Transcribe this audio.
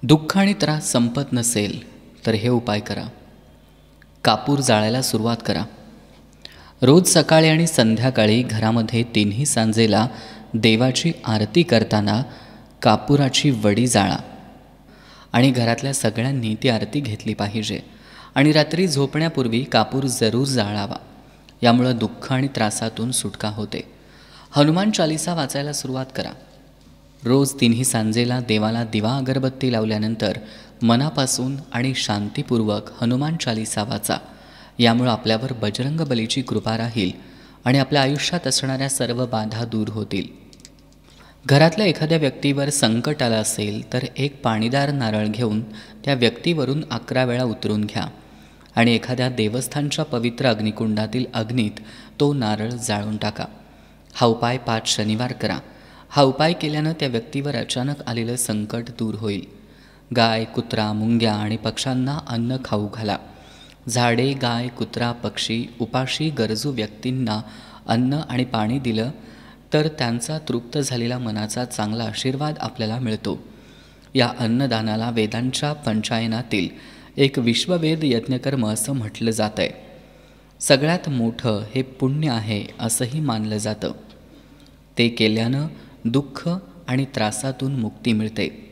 दुःख आणि त्रास संपत नसेल तर हे उपाय करा. कापूर जाळायला सुरुवात करा. रोज सकाळी आणि संध्याकाळी घरामध्ये तिन्ही सांजेला देवाची आरती करताना कापुराची वडी जाळा आणि घरातल्या सगळ्यांनी ती आरती घेतली पाहिजे. आणि रात्री झोपण्यापूर्वी कापूर जरूर जाळावा. यामुळं दुःख आणि त्रासातून सुटका होते. हनुमान चालीसा वाचायला सुरुवात करा. रोज तिन्ही सांजेला देवाला दिवा अगरबत्ती लावल्यानंतर मनापासून आणि शांतीपूर्वक हनुमान चालीसा वाचा. यामुळं आपल्यावर बजरंग बलीची कृपा राहील आणि आपल्या आयुष्यात असणाऱ्या सर्व बाधा दूर होतील. घरातल्या एखाद्या व्यक्तीवर संकट आलं असेल तर एक पाणीदार नारळ घेऊन त्या व्यक्तीवरून 11 वेळा उतरून घ्या आणि एखाद्या देवस्थानच्या पवित्र अग्निकुंडातील अग्नीत तो नारळ जाळून टाका. हा उपाय 5 शनिवार करा. हा उपाय केल्यानं त्या व्यक्तीवर अचानक आलेलं संकट दूर होईल. गाय, कुत्रा, मुंग्या आणि पक्ष्यांना अन्न खाऊ घाला. झाडे, गाय, कुत्रा, पक्षी उपाशी गरजू व्यक्तींना अन्न आणि पाणी दिलं तर त्यांचा तृप्त झालेला मनाचा चांगला आशीर्वाद आपल्याला मिळतो. या अन्नदानाला वेदांच्या पंचायनातील एक विश्ववेद यज्ञकर्म असं म्हटलं जातं आहे. सगळ्यात मोठं हे पुण्य आहे असंही मानलं जातं. ते केल्यानं दुःख आणि त्रासातून मुक्ती मिळते.